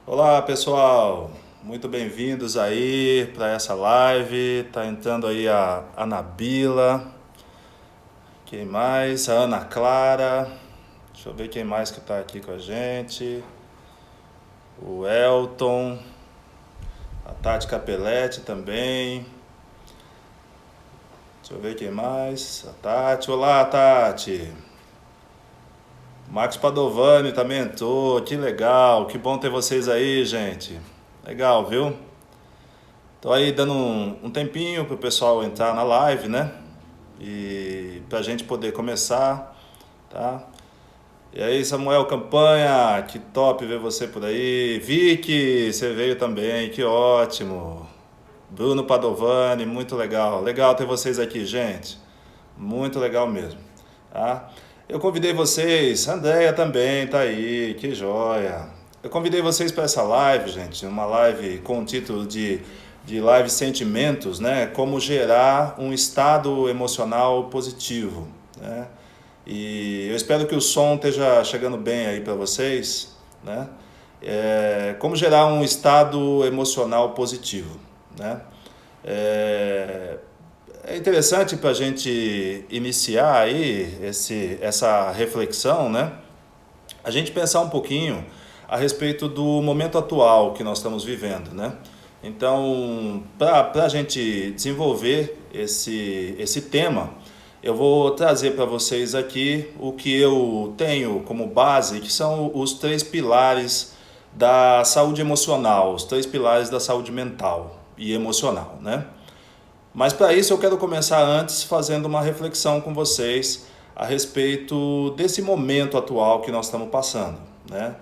Olá pessoal, muito bem-vindos aí para essa live. Tá entrando aí a Nabila, quem mais? A Ana Clara. Deixa eu ver quem mais que tá aqui com a gente. O Elton, a Tati Capelletti também. Deixa eu ver quem mais. A Tati. Olá, Tati. Marcos Padovani também entrou. Que legal, que bom ter vocês aí, gente. Legal, viu? Tô aí dando um tempinho pro pessoal entrar na live, né? E pra gente poder começar, tá? E aí, Samuel Campanha, que top ver você por aí. Vicky, você veio também, que ótimo. Bruno Padovani, muito legal. Legal ter vocês aqui, gente. Muito legal mesmo, tá? Eu convidei vocês, Andréia também tá aí, que joia. Eu convidei vocês para essa live, gente, uma live com o título de Live Sentimentos, né? Como gerar um estado emocional positivo, né? E eu espero que o som esteja chegando bem aí para vocês, né? Como gerar um estado emocional positivo, né? É, é interessante para a gente iniciar aí essa reflexão, né? A gente pensar um pouquinho a respeito do momento atual que nós estamos vivendo, né? Então, para a gente desenvolver esse tema, eu vou trazer para vocês aqui o que eu tenho como base, que são os três pilares da saúde emocional, os três pilares da saúde mental e emocional, né? Mas para isso eu quero começar antes fazendo uma reflexão com vocês a respeito desse momento atual que nós estamos passando, né?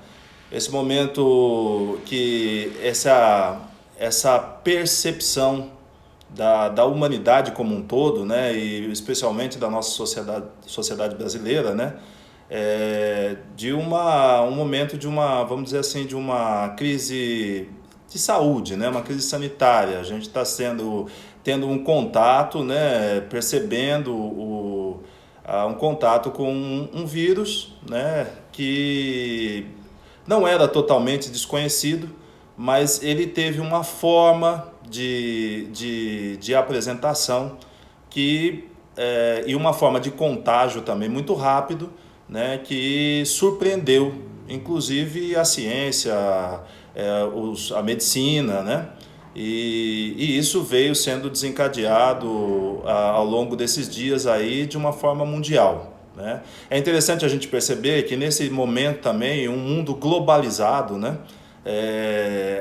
Esse momento que essa percepção da humanidade como um todo, né, e especialmente da nossa sociedade brasileira, né, de um momento de uma, vamos dizer assim, de uma crise de saúde, né, uma crise sanitária. A gente está tendo um contato, né, percebendo um contato com um vírus, né, que não era totalmente desconhecido, mas ele teve uma forma de apresentação e uma forma de contágio também muito rápido, né, que surpreendeu, inclusive a ciência, a medicina, né? E isso veio sendo desencadeado ao longo desses dias aí de uma forma mundial, né? É interessante a gente perceber que nesse momento também, um mundo globalizado, né?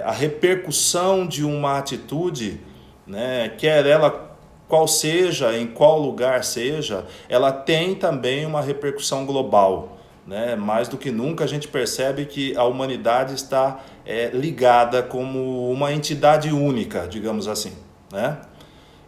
A repercussão de uma atitude, né? Quer ela qual seja, em qual lugar seja, ela tem também uma repercussão global, né? Mais do que nunca a gente percebe que a humanidade está ligada como uma entidade única, digamos assim, né?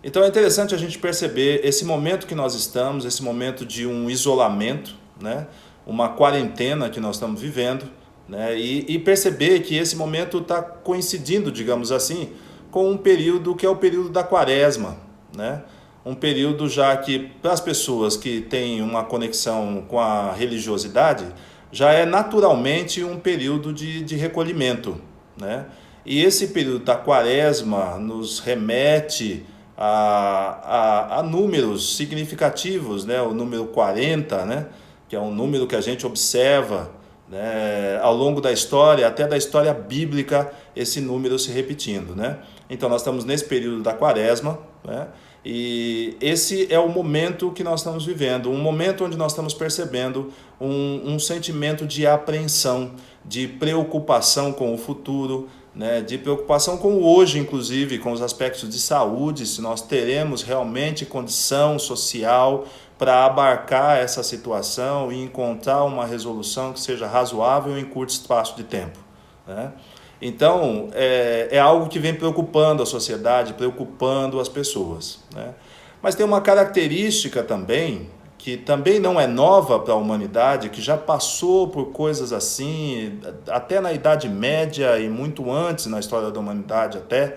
Então é interessante a gente perceber esse momento que nós estamos, esse momento de um isolamento, né? Uma quarentena que nós estamos vivendo, né? E perceber que esse momento está coincidindo, digamos assim, com um período que é o período da quaresma, né? Um período já que, para as pessoas que têm uma conexão com a religiosidade, já é naturalmente um período de recolhimento, né? E esse período da quaresma nos remete a números significativos, né? O número 40, né? Que é um número que a gente observa, né, ao longo da história, até da história bíblica, esse número se repetindo, né? Então nós estamos nesse período da quaresma, né? E esse é o momento que nós estamos vivendo, um momento onde nós estamos percebendo um sentimento de apreensão, de preocupação com o futuro, né, de preocupação com o hoje, inclusive, com os aspectos de saúde, se nós teremos realmente condição social para abarcar essa situação e encontrar uma resolução que seja razoável em curto espaço de tempo, né? Então, é algo que vem preocupando a sociedade, preocupando as pessoas, né? Mas tem uma característica também, que também não é nova para a humanidade, que já passou por coisas assim, até na Idade Média e muito antes na história da humanidade até,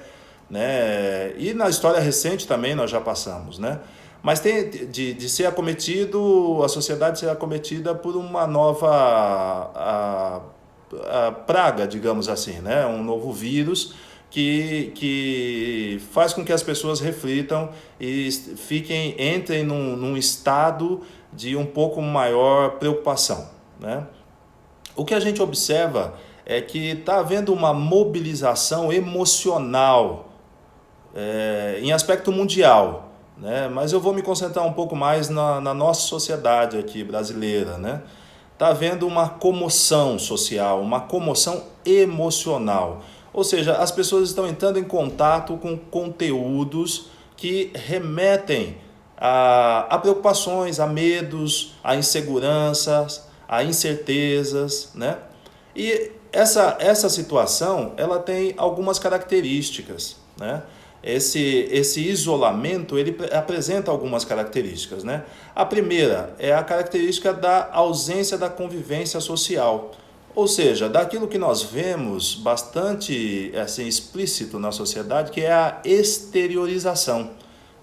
né? E na história recente também nós já passamos, né? Mas tem de ser acometido, a sociedade ser acometida por uma nova praga, digamos assim, né? Um novo vírus que faz com que as pessoas reflitam e entrem num estado de um pouco maior preocupação, né? O que a gente observa é que está havendo uma mobilização emocional em aspecto mundial, né? Mas eu vou me concentrar um pouco mais na nossa sociedade aqui brasileira, né? Está havendo uma comoção social, uma comoção emocional. Ou seja, as pessoas estão entrando em contato com conteúdos que remetem a preocupações, a medos, a inseguranças, a incertezas, né? E essa situação, ela tem algumas características, né? Esse isolamento, ele apresenta algumas características, né? A primeira é a característica da ausência da convivência social. Ou seja, daquilo que nós vemos bastante assim, explícito na sociedade, que é a exteriorização,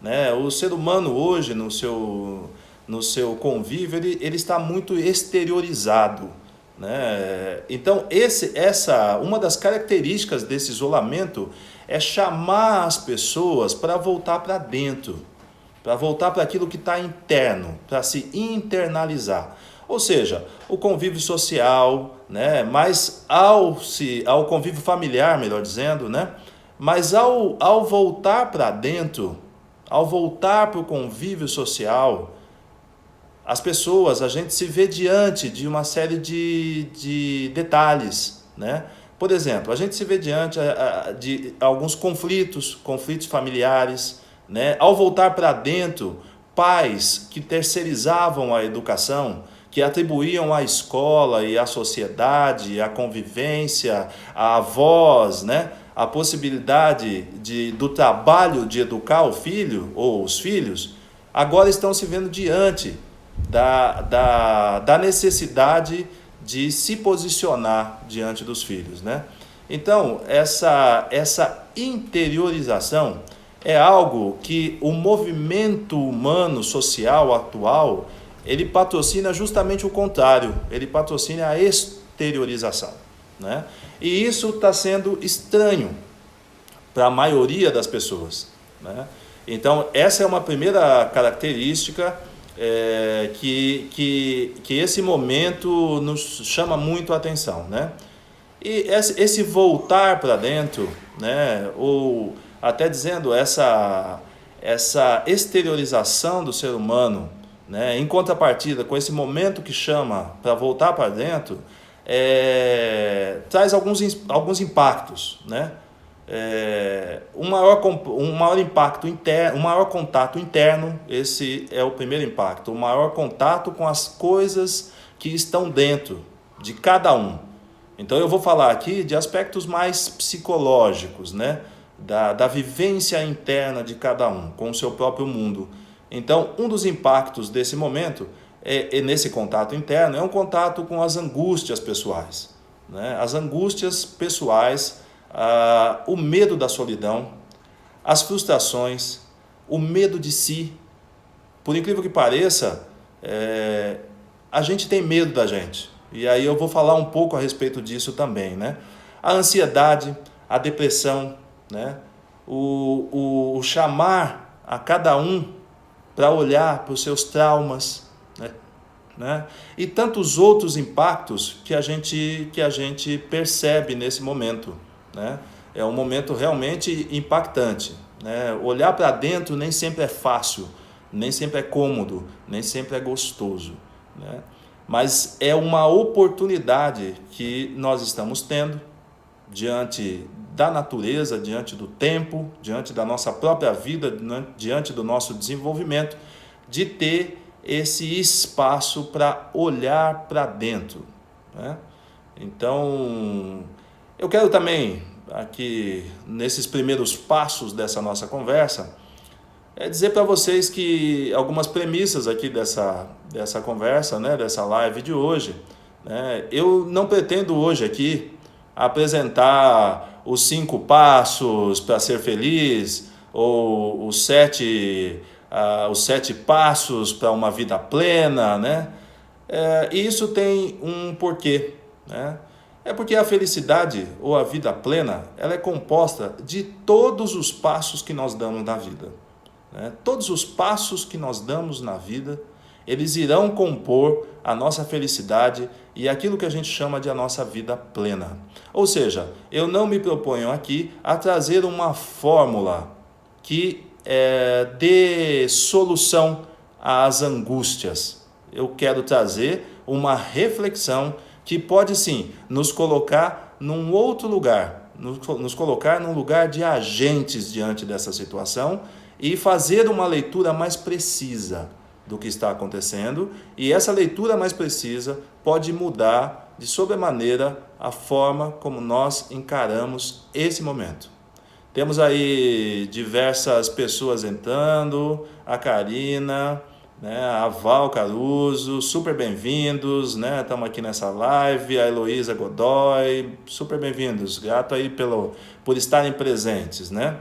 né? O ser humano hoje, no seu convívio, ele está muito exteriorizado, né? Então, uma das características desse isolamento é chamar as pessoas para voltar para dentro, para voltar para aquilo que está interno, para se internalizar. Ou seja, o convívio social, né? Mas ao convívio familiar, melhor dizendo, né? Mas ao voltar para dentro, ao voltar para o convívio social, as pessoas, a gente se vê diante de uma série de detalhes, né? Por exemplo, a gente se vê diante de alguns conflitos familiares, né? Ao voltar para dentro, pais que terceirizavam a educação, que atribuíam à escola e à sociedade, à convivência, à voz, né? A possibilidade do trabalho de educar o filho ou os filhos, agora estão se vendo diante da necessidade de se posicionar diante dos filhos, né? Então, essa interiorização é algo que o movimento humano social atual, ele patrocina justamente o contrário, ele patrocina a exteriorização, né? E isso está sendo estranho para a maioria das pessoas, né? Então, essa é uma primeira característica que esse momento nos chama muito a atenção, né? E esse voltar para dentro, né? Ou até dizendo essa exteriorização do ser humano, né? Em contrapartida com esse momento que chama para voltar para dentro, traz alguns impactos, né? Um maior impacto interno, um maior contato interno, esse é o primeiro impacto, o maior contato com as coisas que estão dentro de cada um. Então eu vou falar aqui de aspectos mais psicológicos, né? Da vivência interna de cada um, com o seu próprio mundo. Então, um dos impactos desse momento, nesse contato interno, é um contato com as angústias pessoais, né? As angústias pessoais, o medo da solidão, as frustrações, o medo de si. Por incrível que pareça, a gente tem medo da gente. E aí eu vou falar um pouco a respeito disso também, né? A ansiedade, a depressão, né? O chamar a cada um para olhar para os seus traumas, né? E tantos outros impactos que a gente percebe nesse momento, né? É um momento realmente impactante, né? Olhar para dentro nem sempre é fácil, nem sempre é cômodo, nem sempre é gostoso, né? Mas é uma oportunidade que nós estamos tendo diante da natureza, diante do tempo, diante da nossa própria vida, diante do nosso desenvolvimento, de ter esse espaço para olhar para dentro, né? Então, eu quero também, aqui, nesses primeiros passos dessa nossa conversa, dizer para vocês que algumas premissas aqui dessa conversa, né, dessa live de hoje, né, eu não pretendo hoje aqui apresentar os 5 passos para ser feliz, ou os 7 passos para uma vida plena, né? E isso tem um porquê, né? É porque a felicidade ou a vida plena, ela é composta de todos os passos que nós damos na vida. Né? Todos os passos que nós damos na vida, eles irão compor a nossa felicidade e aquilo que a gente chama de a nossa vida plena. Ou seja, eu não me proponho aqui a trazer uma fórmula que dê solução às angústias. Eu quero trazer uma reflexão que pode sim nos colocar num outro lugar, nos colocar num lugar de agentes diante dessa situação e fazer uma leitura mais precisa do que está acontecendo, e essa leitura mais precisa pode mudar de sobremaneira a forma como nós encaramos esse momento. Temos aí diversas pessoas entrando, a Karina, né, a Val Caruso, super bem-vindos, né? Estamos aqui nessa live, a Heloísa Godoy, super bem-vindos, grato aí por estarem presentes, né?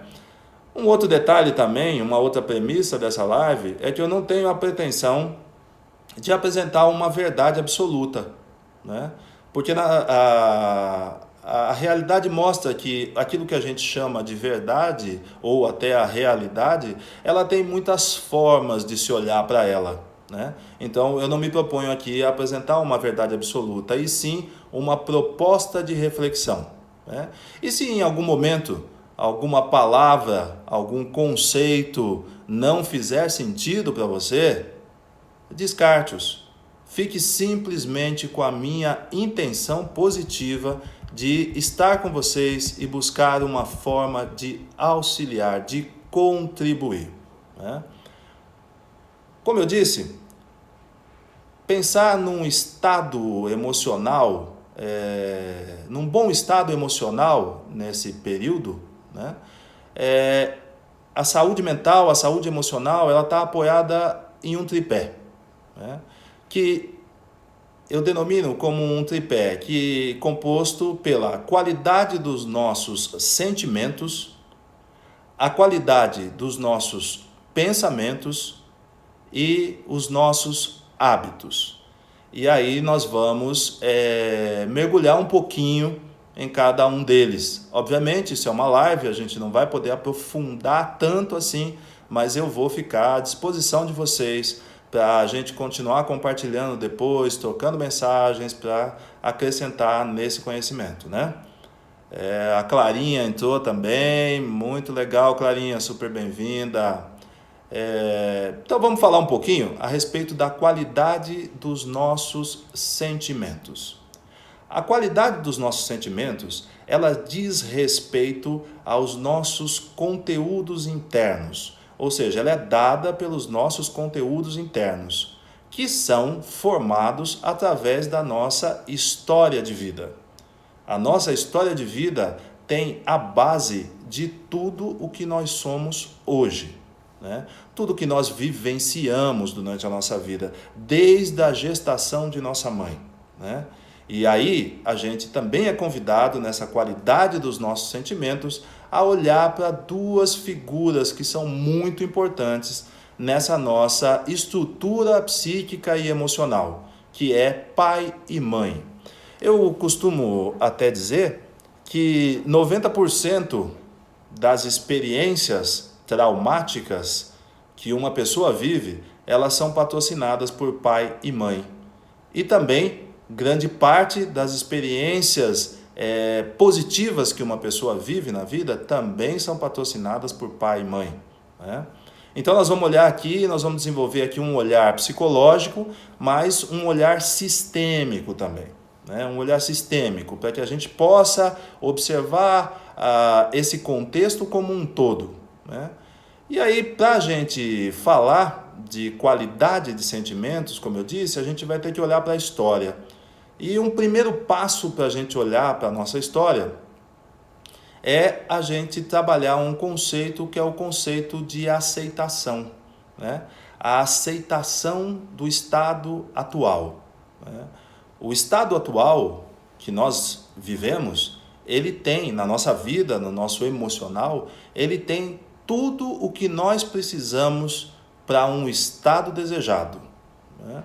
Um outro detalhe também, uma outra premissa dessa live, é que eu não tenho a pretensão de apresentar uma verdade absoluta, né? Porque a realidade mostra que aquilo que a gente chama de verdade, ou até a realidade, ela tem muitas formas de se olhar para ela, né? Então eu não me proponho aqui a apresentar uma verdade absoluta, e sim uma proposta de reflexão, né? E se em algum momento alguma palavra, algum conceito não fizer sentido para você, descarte-os. Fique simplesmente com a minha intenção positiva de estar com vocês e buscar uma forma de auxiliar, de contribuir, né? Como eu disse, pensar num estado emocional, num bom estado emocional nesse período, né? A saúde mental, a saúde emocional, ela está apoiada em um tripé, né? Que eu denomino como um tripé que composto pela qualidade dos nossos sentimentos, a qualidade dos nossos pensamentos e os nossos hábitos. E aí nós vamos mergulhar um pouquinho em cada um deles. Obviamente, isso é uma live, a gente não vai poder aprofundar tanto assim, mas eu vou ficar à disposição de vocês para a gente continuar compartilhando depois, trocando mensagens para acrescentar nesse conhecimento, né? A Clarinha entrou também, muito legal, Clarinha, super bem-vinda. Então vamos falar um pouquinho a respeito da qualidade dos nossos sentimentos. A qualidade dos nossos sentimentos, ela diz respeito aos nossos conteúdos internos, ou seja, ela é dada pelos nossos conteúdos internos, que são formados através da nossa história de vida. A nossa história de vida tem a base de tudo o que nós somos hoje, né? Tudo que nós vivenciamos durante a nossa vida, desde a gestação de nossa mãe, né? E aí a gente também é convidado, nessa qualidade dos nossos sentimentos, a olhar para duas figuras que são muito importantes nessa nossa estrutura psíquica e emocional, que é pai e mãe. Eu costumo até dizer que 90% das experiências traumáticas que uma pessoa vive, elas são patrocinadas por pai e mãe. E também grande parte das experiências positivas que uma pessoa vive na vida também são patrocinadas por pai e mãe, né? Então nós vamos olhar aqui, nós vamos desenvolver aqui um olhar psicológico, mas um olhar sistêmico também, né? Um olhar sistêmico, para que a gente possa observar esse contexto como um todo, né? E aí, para a gente falar de qualidade de sentimentos, como eu disse, a gente vai ter que olhar para a história. E um primeiro passo para a gente olhar para a nossa história é a gente trabalhar um conceito que é o conceito de aceitação, né? A aceitação do estado atual, né? O estado atual que nós vivemos, ele tem na nossa vida, no nosso emocional, ele tem tudo o que nós precisamos para um estado desejado, né?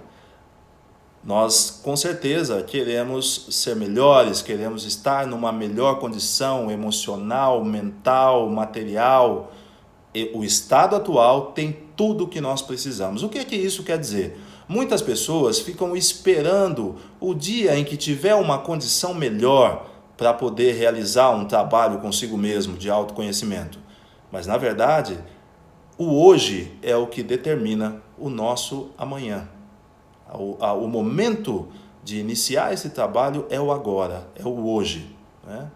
Nós, com certeza, queremos ser melhores, queremos estar numa melhor condição emocional, mental, material. E o estado atual tem tudo o que nós precisamos. O que é que isso quer dizer? Muitas pessoas ficam esperando o dia em que tiver uma condição melhor para poder realizar um trabalho consigo mesmo de autoconhecimento. Mas, na verdade, o hoje é o que determina o nosso amanhã. O momento de iniciar esse trabalho é o agora, é o hoje, né?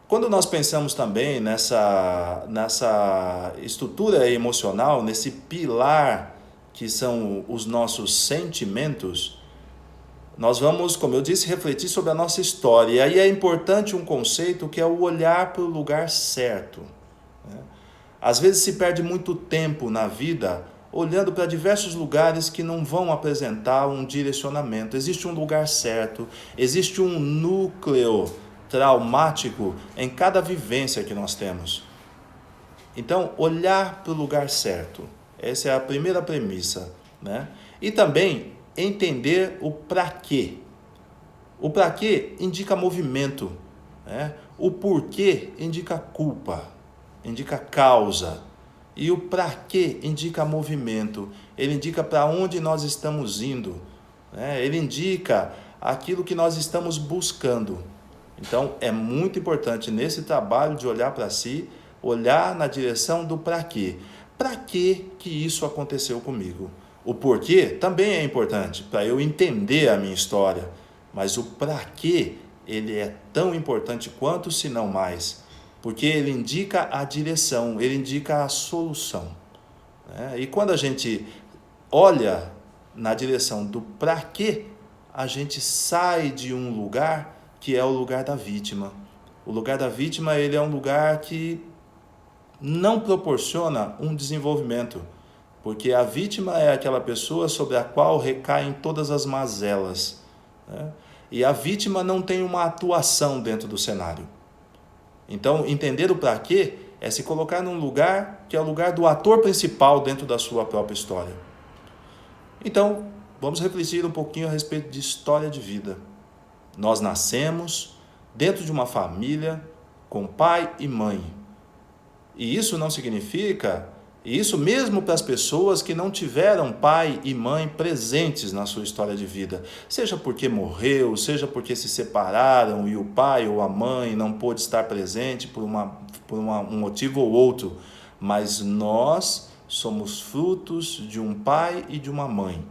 Quando nós pensamos também nessa estrutura emocional, nesse pilar que são os nossos sentimentos, nós vamos, como eu disse, refletir sobre a nossa história. E aí é importante um conceito que é o olhar para o lugar certo, né? Às vezes se perde muito tempo na vida olhando para diversos lugares que não vão apresentar um direcionamento. Existe um lugar certo, existe um núcleo traumático em cada vivência que nós temos. Então, olhar para o lugar certo, essa é a primeira premissa, né? E também entender o para quê. O para quê indica movimento, né? O porquê indica culpa, indica causa. E o para quê indica movimento, ele indica para onde nós estamos indo, né? Ele indica aquilo que nós estamos buscando. Então, é muito importante nesse trabalho de olhar para si, olhar na direção do para quê. Para que isso aconteceu comigo? O porquê também é importante, para eu entender a minha história. Mas o para quê, ele é tão importante quanto, se não mais. Porque ele indica a direção, ele indica a solução, né? E quando a gente olha na direção do para quê, a gente sai de um lugar que é o lugar da vítima. O lugar da vítima, ele é um lugar que não proporciona um desenvolvimento, porque a vítima é aquela pessoa sobre a qual recaem todas as mazelas, né? E a vítima não tem uma atuação dentro do cenário. Então, entender o para quê é se colocar num lugar que é o lugar do ator principal dentro da sua própria história. Então, vamos refletir um pouquinho a respeito de história de vida. Nós nascemos dentro de uma família com pai e mãe. E isso não significa, e isso mesmo para as pessoas que não tiveram pai e mãe presentes na sua história de vida, seja porque morreu, seja porque se separaram e o pai ou a mãe não pôde estar presente por um motivo ou outro, mas nós somos frutos de um pai e de uma mãe.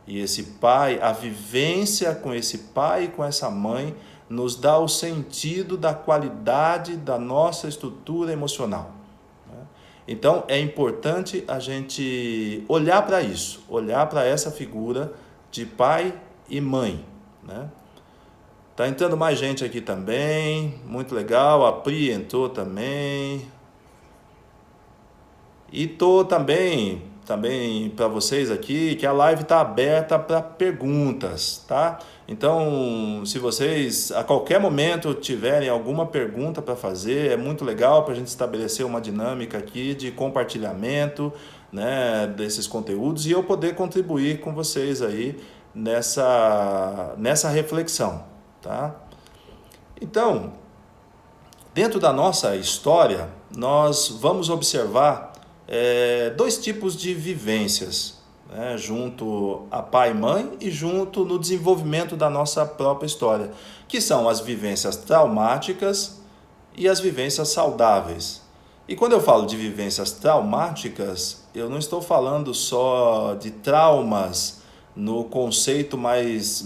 E esse pai, a vivência com esse pai e com essa mãe, nos dá o sentido da qualidade da nossa estrutura emocional. Então, é importante a gente olhar para isso, olhar para essa figura de pai e mãe, né? Tá entrando mais gente aqui também, muito legal, a Pri entrou também. E tô também para vocês aqui que a live está aberta para perguntas, tá? Então, se vocês a qualquer momento tiverem alguma pergunta para fazer, é muito legal para a gente estabelecer uma dinâmica aqui de compartilhamento, né, desses conteúdos e eu poder contribuir com vocês aí nessa reflexão, tá? Então, dentro da nossa história, nós vamos observar dois tipos de vivências, né, junto a pai e mãe e junto no desenvolvimento da nossa própria história, que são as vivências traumáticas e as vivências saudáveis. E quando eu falo de vivências traumáticas, eu não estou falando só de traumas no conceito mais,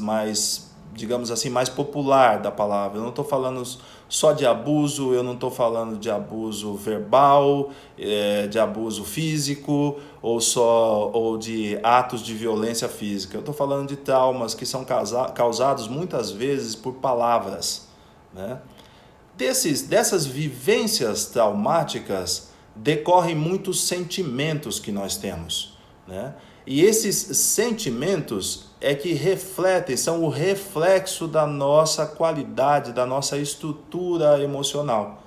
digamos assim, mais popular da palavra. Eu não estou falando só de abuso, eu não estou falando de abuso verbal, de abuso físico ou de atos de violência física. Eu estou falando de traumas que são causados muitas vezes por palavras, né? Dessas vivências traumáticas decorrem muitos sentimentos que nós temos, né? E esses sentimentos é que refletem, são o reflexo da nossa qualidade, da nossa estrutura emocional.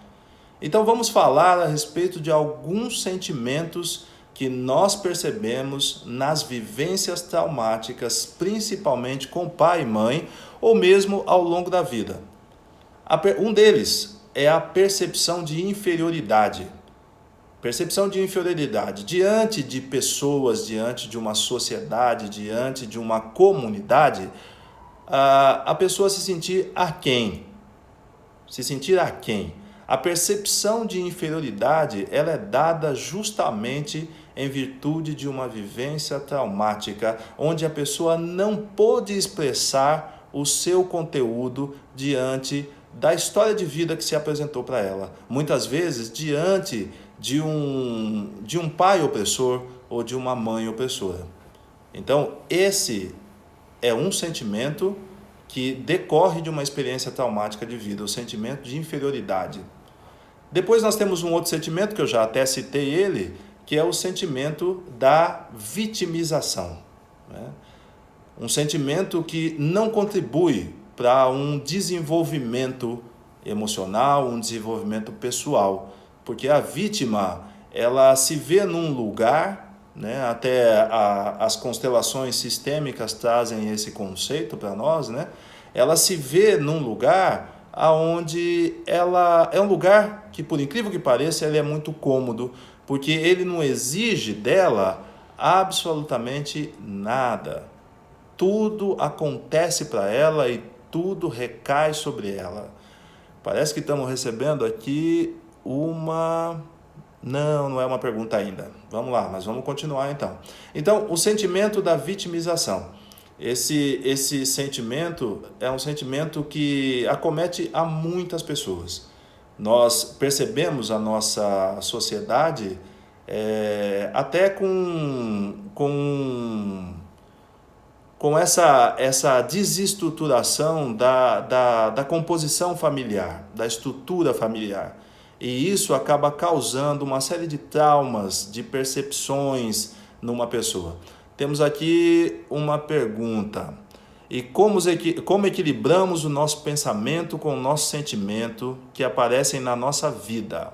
Então vamos falar a respeito de alguns sentimentos que nós percebemos nas vivências traumáticas, principalmente com pai e mãe, ou mesmo ao longo da vida. Um deles é a percepção de inferioridade. Percepção de inferioridade diante de pessoas, diante de uma sociedade, diante de uma comunidade, a pessoa se sentir aquém. Se sentir aquém. A percepção de inferioridade, ela é dada justamente em virtude de uma vivência traumática, onde a pessoa não pôde expressar o seu conteúdo diante da história de vida que se apresentou para ela. Muitas vezes diante de um pai opressor ou de uma mãe opressora. Então, esse é um sentimento que decorre de uma experiência traumática de vida, o sentimento de inferioridade. Depois nós temos um outro sentimento, que eu já até citei ele, que é o sentimento da vitimização, né? Um sentimento que não contribui para um desenvolvimento emocional, um desenvolvimento pessoal, porque a vítima, ela se vê num lugar, né? Até as constelações sistêmicas trazem esse conceito para nós, né? Ela se vê num lugar aonde ela é um lugar que, por incrível que pareça, ele é muito cômodo, porque ele não exige dela absolutamente nada. Tudo acontece para ela e tudo recai sobre ela. Parece que estamos recebendo aqui uma... Não é uma pergunta ainda. Vamos lá, mas vamos continuar então. Então, o sentimento da vitimização. Esse sentimento é um sentimento que acomete a muitas pessoas. Nós percebemos a nossa sociedade até com essa desestruturação da composição familiar, da estrutura familiar. E isso acaba causando uma série de traumas, de percepções numa pessoa. Temos aqui uma pergunta. E como equilibramos o nosso pensamento com o nosso sentimento que aparecem na nossa vida?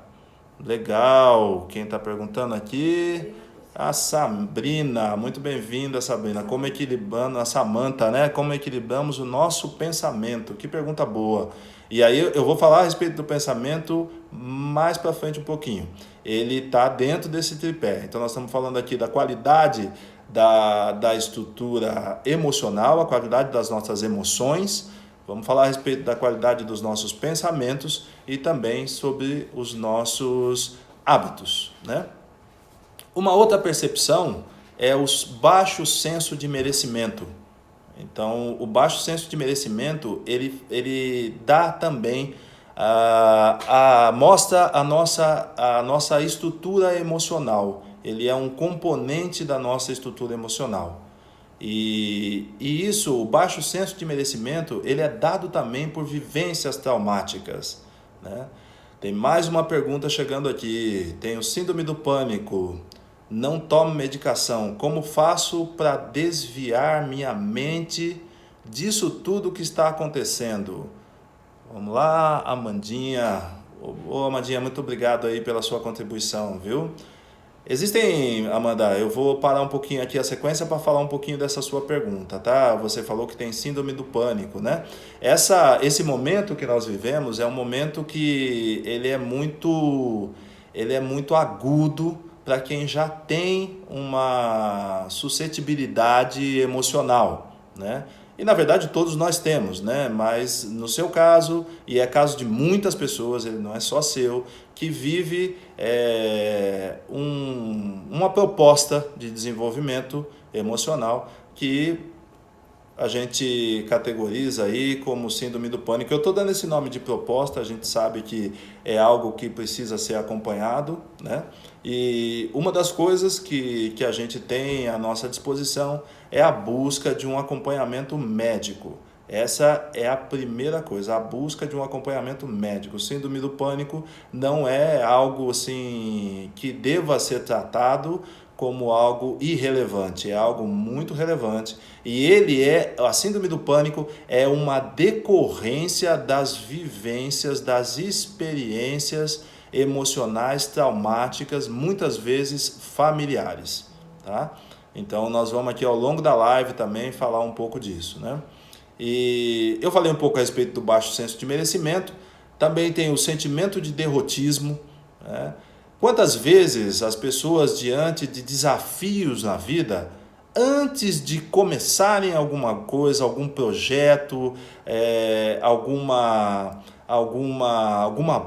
Legal. Quem está perguntando aqui? A Sabrina. Muito bem-vinda, Sabrina. Como equilibrando, a Samanta, né? Como equilibramos o nosso pensamento? Que pergunta boa. E aí eu vou falar a respeito do pensamento mais para frente um pouquinho. Ele está dentro desse tripé. Então nós estamos falando aqui da qualidade da estrutura emocional, a qualidade das nossas emoções. Vamos falar a respeito da qualidade dos nossos pensamentos e também sobre os nossos hábitos, né? Uma outra percepção é o baixo senso de merecimento. Então, o baixo senso de merecimento, ele dá também, mostra a nossa estrutura emocional. Ele é um componente da nossa estrutura emocional. E isso, o baixo senso de merecimento, ele é dado também por vivências traumáticas, né? Tem mais uma pergunta chegando aqui. Tem o síndrome do pânico. Não tomo medicação. Como faço para desviar minha mente disso tudo que está acontecendo? Vamos lá, Amandinha. Ô, Amandinha, muito obrigado aí pela sua contribuição, viu? Amanda, eu vou parar um pouquinho aqui a sequência para falar um pouquinho dessa sua pergunta, tá? Você falou que tem síndrome do pânico, né? Esse momento que nós vivemos é um momento que ele é muito agudo para quem já tem uma suscetibilidade emocional, né? E na verdade todos nós temos, né? Mas no seu caso, e é caso de muitas pessoas, ele não é só seu, que vive uma proposta de desenvolvimento emocional que a gente categoriza aí como síndrome do pânico. Eu estou dando esse nome de proposta, a gente sabe que é algo que precisa ser acompanhado, né? E uma das coisas que a gente tem à nossa disposição é a busca de um acompanhamento médico. Essa é a primeira coisa, a busca de um acompanhamento médico. O síndrome do pânico não é algo assim que deva ser tratado como algo irrelevante, é algo muito relevante. E a síndrome do pânico é uma decorrência das vivências, das experiências emocionais traumáticas, muitas vezes familiares, tá? Então nós vamos aqui ao longo da live também falar um pouco disso, né? E eu falei um pouco a respeito do baixo senso de merecimento, também tem o sentimento de derrotismo, né? Quantas vezes as pessoas diante de desafios na vida, antes de começarem alguma coisa, algum projeto, alguma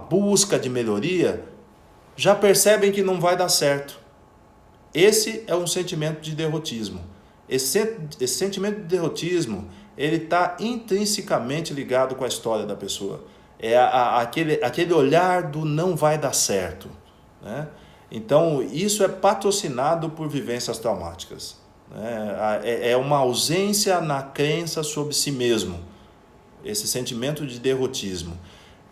busca de melhoria, já percebem que não vai dar certo. Esse é um sentimento de derrotismo. Esse sentimento de derrotismo, ele está intrinsecamente ligado com a história da pessoa. É aquele olhar do não vai dar certo, né? Então, isso é patrocinado por vivências traumáticas, né? É uma ausência na crença sobre si mesmo, esse sentimento de derrotismo.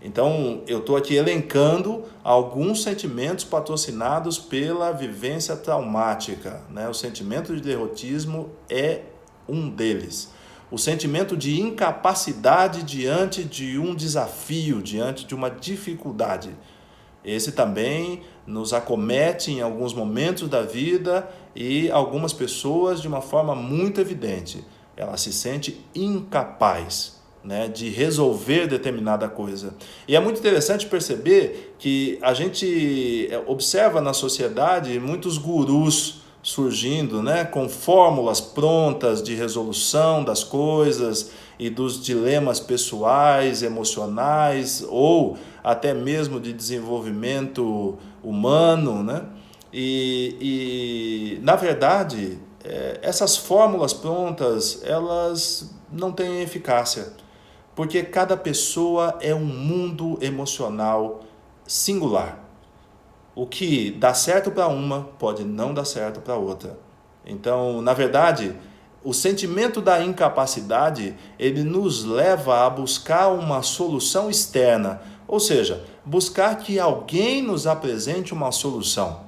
Então, eu estou aqui elencando alguns sentimentos patrocinados pela vivência traumática, né? O sentimento de derrotismo é um deles. O sentimento de incapacidade diante de um desafio, diante de uma dificuldade. Esse também nos acomete em alguns momentos da vida e algumas pessoas de uma forma muito evidente. Ela se sente incapaz, né, de resolver determinada coisa. E é muito interessante perceber que a gente observa na sociedade muitos gurus surgindo, né, com fórmulas prontas de resolução das coisas e dos dilemas pessoais, emocionais ou até mesmo de desenvolvimento humano, né? E na verdade, essas fórmulas prontas, elas não têm eficácia, porque cada pessoa é um mundo emocional singular. O que dá certo para uma pode não dar certo para outra. Então, na verdade, o sentimento da incapacidade, ele nos leva a buscar uma solução externa, ou seja, buscar que alguém nos apresente uma solução.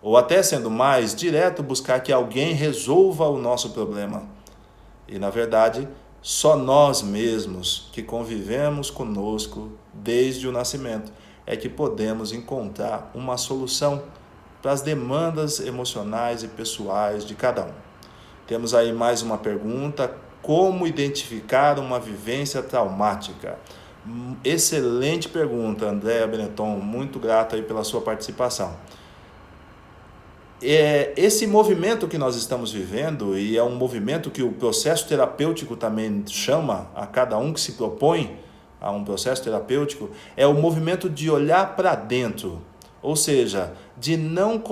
Ou até sendo mais direto, buscar que alguém resolva o nosso problema. E na verdade, só nós mesmos que convivemos conosco desde o nascimento é que podemos encontrar uma solução para as demandas emocionais e pessoais de cada um. Temos aí mais uma pergunta: como identificar uma vivência traumática? Excelente pergunta, Andréa Benetton, muito grato aí pela sua participação. Esse movimento que nós estamos vivendo, e é um movimento que o processo terapêutico também chama a cada um que se propõe a um processo terapêutico, é o movimento de olhar para dentro, ou seja, de não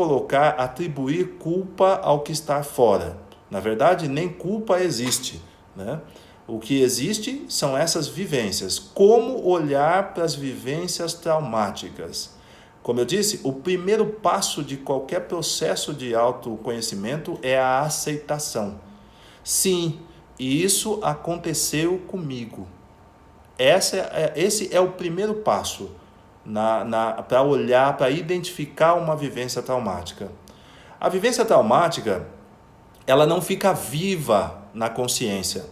atribuir culpa ao que está fora. Na verdade, nem culpa existe, né? O que existe são essas vivências. Como olhar para as vivências traumáticas? Como eu disse, o primeiro passo de qualquer processo de autoconhecimento é a aceitação. Sim, isso aconteceu comigo. Esse é o primeiro passo para olhar, para identificar uma vivência traumática. A vivência traumática, ela não fica viva na consciência.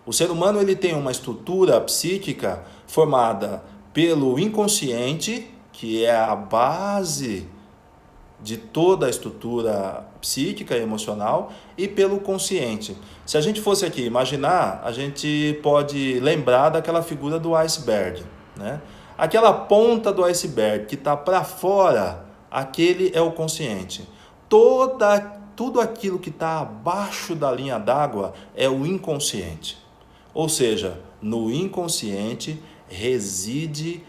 O ser humano, ele tem uma estrutura psíquica formada pelo inconsciente, que é a base de toda a estrutura psíquica e emocional, e pelo consciente. Se a gente fosse aqui imaginar, a gente pode lembrar daquela figura do iceberg, né? Aquela ponta do iceberg que está para fora, aquele é o consciente. Tudo aquilo que está abaixo da linha d'água é o inconsciente. Ou seja, no inconsciente reside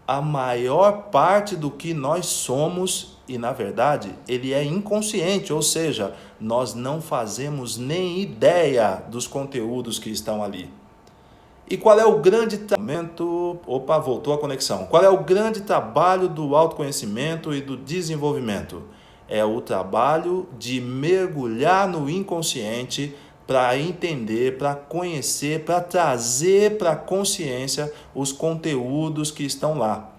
a maior parte do que nós somos e, na verdade, ele é inconsciente, ou seja, nós não fazemos nem ideia dos conteúdos que estão ali. E qual é o grande trabalho? Opa, voltou a conexão. Qual é o grande trabalho do autoconhecimento e do desenvolvimento? É o trabalho de mergulhar no inconsciente para entender, para conhecer, para trazer para a consciência os conteúdos que estão lá.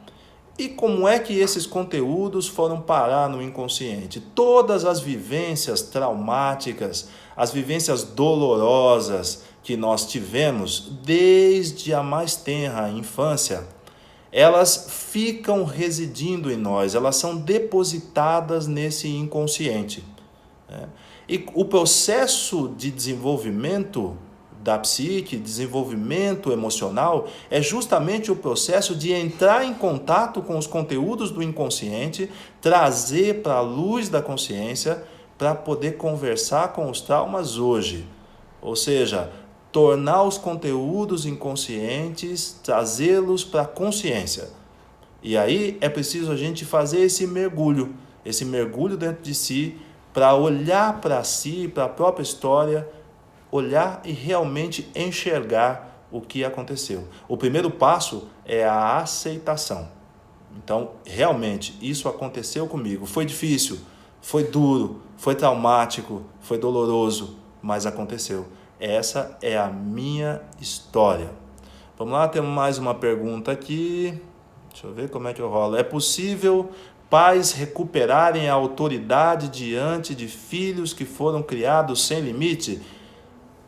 E como é que esses conteúdos foram parar no inconsciente? Todas as vivências traumáticas, as vivências dolorosas que nós tivemos desde a mais tenra infância, elas ficam residindo em nós, elas são depositadas nesse inconsciente, né? E o processo de desenvolvimento da psique, desenvolvimento emocional, é justamente o processo de entrar em contato com os conteúdos do inconsciente, trazer para a luz da consciência, para poder conversar com os traumas hoje. Ou seja, tornar os conteúdos inconscientes, trazê-los para a consciência. E aí é preciso a gente fazer esse mergulho dentro de si, para olhar para si, para a própria história, olhar e realmente enxergar o que aconteceu. O primeiro passo é a aceitação. Então, realmente, isso aconteceu comigo. Foi difícil, foi duro, foi traumático, foi doloroso, mas aconteceu. Essa é a minha história. Vamos lá, temos mais uma pergunta aqui. Deixa eu ver como é que eu rolo. É possível pais recuperarem a autoridade diante de filhos que foram criados sem limite?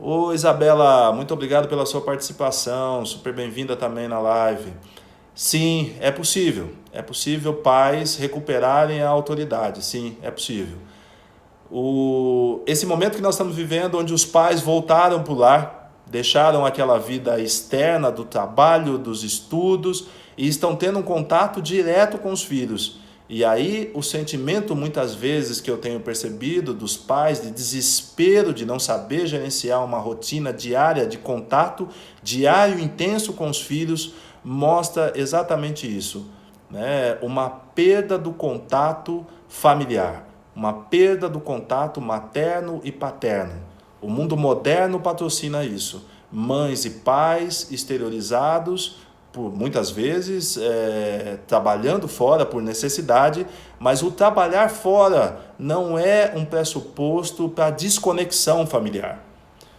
Ô Isabela, muito obrigado pela sua participação, super bem-vinda também na live. Sim, é possível pais recuperarem a autoridade, sim, é possível. Esse momento que nós estamos vivendo, onde os pais voltaram para o lar, deixaram aquela vida externa do trabalho, dos estudos, e estão tendo um contato direto com os filhos. E aí o sentimento muitas vezes que eu tenho percebido dos pais de desespero de não saber gerenciar uma rotina diária de contato, diário intenso com os filhos, mostra exatamente isso, né? Uma perda do contato familiar, uma perda do contato materno e paterno. O mundo moderno patrocina isso. Mães e pais exteriorizados, por muitas vezes trabalhando fora por necessidade, mas o trabalhar fora não é um pressuposto para desconexão familiar.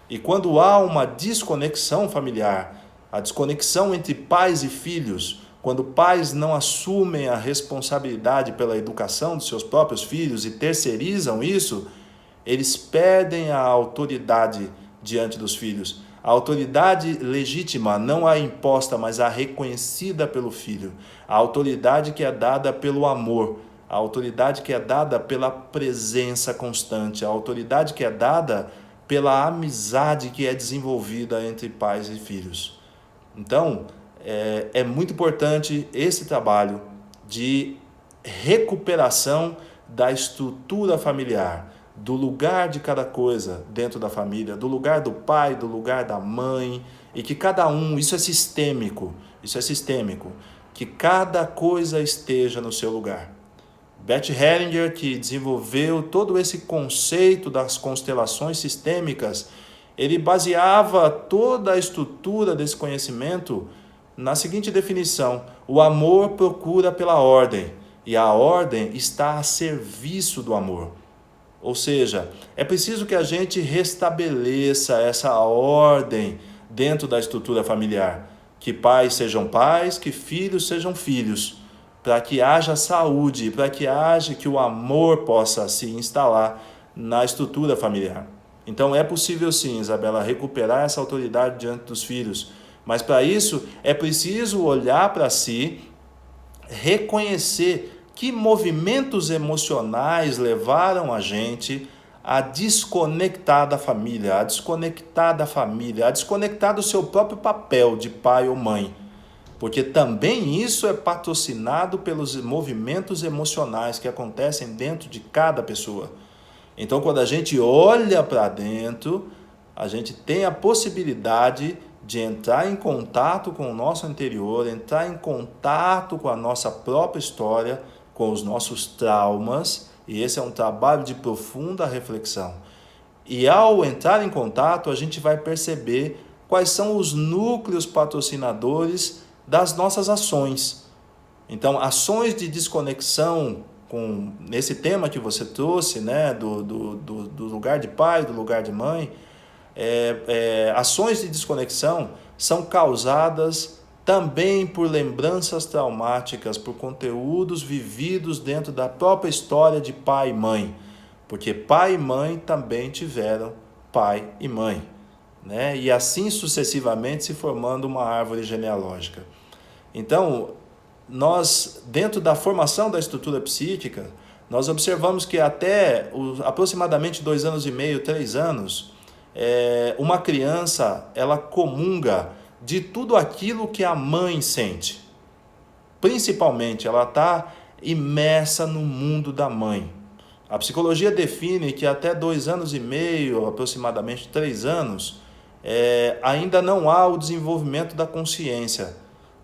E quando há uma desconexão familiar, a desconexão entre pais e filhos, quando pais não assumem a responsabilidade pela educação dos seus próprios filhos e terceirizam isso, eles perdem a autoridade diante dos filhos. A autoridade legítima não a imposta, mas a reconhecida pelo filho. A autoridade que é dada pelo amor. A autoridade que é dada pela presença constante. A autoridade que é dada pela amizade que é desenvolvida entre pais e filhos. Então, é muito importante esse trabalho de recuperação da estrutura familiar, do lugar de cada coisa dentro da família, do lugar do pai, do lugar da mãe, e que cada um, isso é sistêmico, que cada coisa esteja no seu lugar. Bert Hellinger, que desenvolveu todo esse conceito das constelações sistêmicas, ele baseava toda a estrutura desse conhecimento na seguinte definição: o amor procura pela ordem, e a ordem está a serviço do amor. Ou seja, é preciso que a gente restabeleça essa ordem dentro da estrutura familiar. Que pais sejam pais, que filhos sejam filhos, para que haja saúde, para que o amor possa se instalar na estrutura familiar. Então é possível sim, Isabela, recuperar essa autoridade diante dos filhos, mas para isso é preciso olhar para si, reconhecer que movimentos emocionais levaram a gente a desconectar da família, a desconectar do seu próprio papel de pai ou mãe. Porque também isso é patrocinado pelos movimentos emocionais que acontecem dentro de cada pessoa. Então, quando a gente olha para dentro, a gente tem a possibilidade de entrar em contato com o nosso interior, entrar em contato com a nossa própria história, com os nossos traumas, e esse é um trabalho de profunda reflexão. E ao entrar em contato, a gente vai perceber quais são os núcleos patrocinadores das nossas ações. Então, ações de desconexão, nesse tema que você trouxe, né, do lugar de pai, do lugar de mãe, ações de desconexão são causadas também por lembranças traumáticas, por conteúdos vividos dentro da própria história de pai e mãe, porque pai e mãe também tiveram pai e mãe, né? E assim sucessivamente se formando uma árvore genealógica. Então, nós, dentro da formação da estrutura psíquica, nós observamos que até aproximadamente 2 anos e meio, 3 anos, uma criança, ela comunga de tudo aquilo que a mãe sente. Principalmente, ela está imersa no mundo da mãe. A psicologia define que até 2 anos e meio, aproximadamente 3 anos, ainda não há o desenvolvimento da consciência.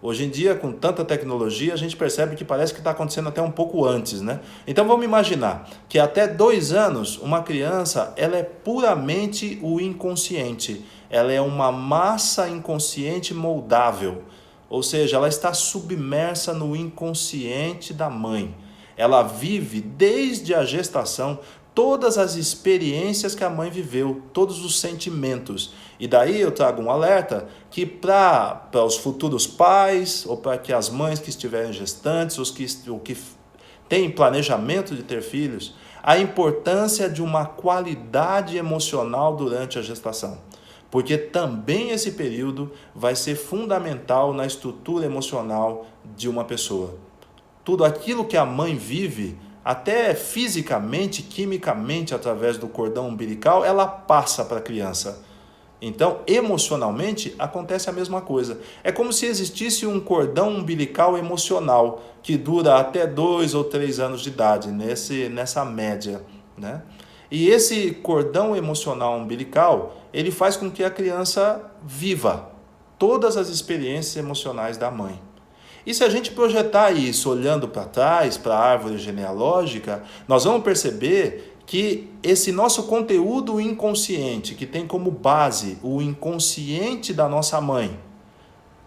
Hoje em dia, com tanta tecnologia, a gente percebe que parece que está acontecendo até um pouco antes, né? Então vamos imaginar que até 2 anos, uma criança, ela é puramente o inconsciente. Ela é uma massa inconsciente moldável. Ou seja, ela está submersa no inconsciente da mãe. Ela vive desde a gestação todas as experiências que a mãe viveu, todos os sentimentos. E daí eu trago um alerta que para os futuros pais, ou para que as mães que estiverem gestantes, ou que têm planejamento de ter filhos, a importância de uma qualidade emocional durante a gestação. Porque também esse período vai ser fundamental na estrutura emocional de uma pessoa. Tudo aquilo que a mãe vive, até fisicamente, quimicamente, através do cordão umbilical, ela passa para a criança. Então, emocionalmente, acontece a mesma coisa. É como se existisse um cordão umbilical emocional, que dura até 2 ou 3 anos de idade, nessa média, né? E esse cordão emocional umbilical, ele faz com que a criança viva todas as experiências emocionais da mãe. E se a gente projetar isso olhando para trás, para a árvore genealógica, nós vamos perceber que esse nosso conteúdo inconsciente, que tem como base o inconsciente da nossa mãe,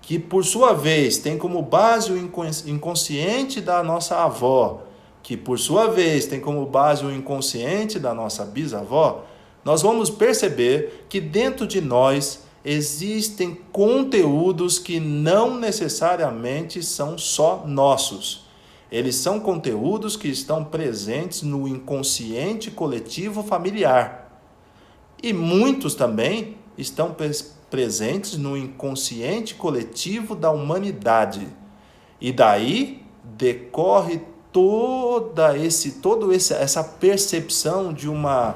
que por sua vez tem como base o inconsciente da nossa avó, que por sua vez tem como base o inconsciente da nossa bisavó, nós vamos perceber que dentro de nós existem conteúdos que não necessariamente são só nossos. Eles são conteúdos que estão presentes no inconsciente coletivo familiar. E muitos também estão presentes no inconsciente coletivo da humanidade. E daí decorre toda essa percepção de uma...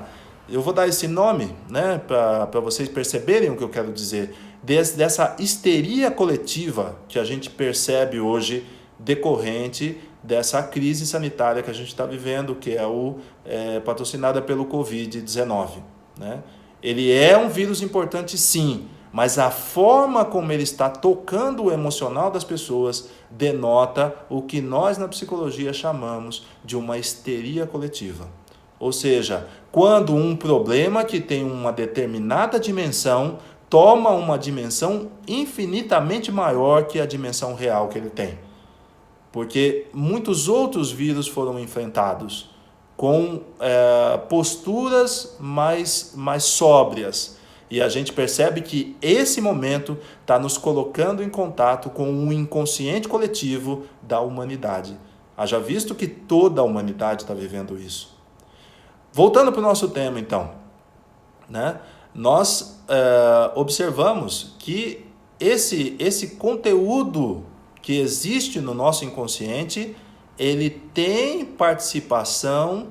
Eu vou dar esse nome, né, para vocês perceberem o que eu quero dizer, dessa histeria coletiva que a gente percebe hoje decorrente dessa crise sanitária que a gente está vivendo, que é patrocinada pelo Covid-19. Né? Ele é um vírus importante, sim, mas a forma como ele está tocando o emocional das pessoas denota o que nós na psicologia chamamos de uma histeria coletiva. Ou seja, quando um problema que tem uma determinada dimensão toma uma dimensão infinitamente maior que a dimensão real que ele tem. Porque muitos outros vírus foram enfrentados com posturas mais sóbrias. E a gente percebe que esse momento está nos colocando em contato com o inconsciente coletivo da humanidade. Haja visto que toda a humanidade está vivendo isso. Voltando para o nosso tema, então, né? Nós observamos que esse conteúdo que existe no nosso inconsciente, ele tem participação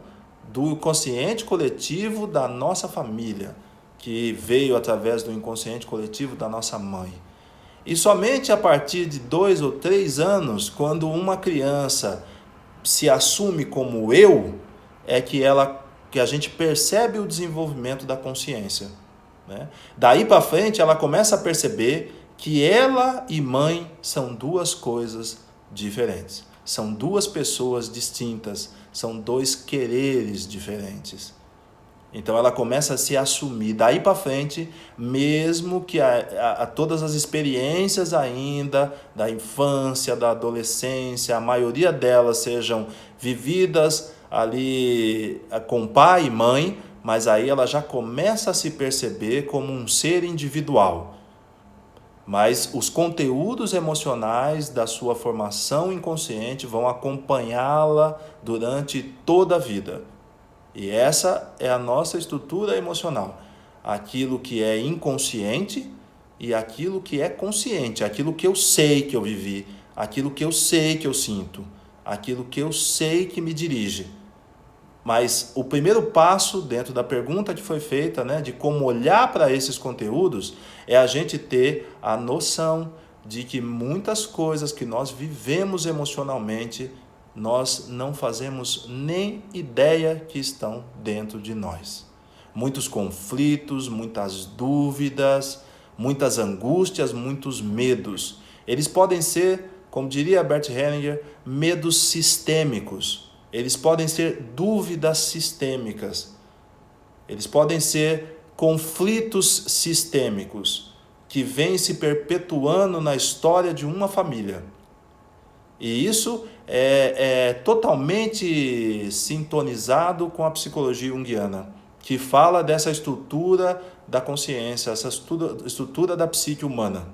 do inconsciente coletivo da nossa família, que veio através do inconsciente coletivo da nossa mãe. E somente a partir de 2 ou 3 anos, quando uma criança se assume como eu, é que a gente percebe o desenvolvimento da consciência. Né? Daí para frente, ela começa a perceber que ela e mãe são 2 coisas diferentes. São 2 pessoas distintas, são 2 quereres diferentes. Então ela começa a se assumir. Daí para frente, mesmo que todas as experiências ainda da infância, da adolescência, a maioria delas sejam vividas ali com pai e mãe, mas aí ela já começa a se perceber como um ser individual. Mas os conteúdos emocionais da sua formação inconsciente vão acompanhá-la durante toda a vida. E essa é a nossa estrutura emocional. Aquilo que é inconsciente e aquilo que é consciente. Aquilo que eu sei que eu vivi. aquilo que eu sei que eu sinto, aquilo que eu sei que me dirige. Mas o primeiro passo, dentro da pergunta que foi feita, né, de como olhar para esses conteúdos, é a gente ter a noção de que muitas coisas que nós vivemos emocionalmente, nós não fazemos nem ideia que estão dentro de nós. Muitos conflitos, muitas dúvidas, muitas angústias, muitos medos. Eles podem ser, como diria Bert Hellinger, medos sistêmicos. Eles podem ser dúvidas sistêmicas. Eles podem ser conflitos sistêmicos que vêm se perpetuando na história de uma família. E isso é totalmente sintonizado com a psicologia junguiana, que fala dessa estrutura da consciência, essa estrutura da psique humana.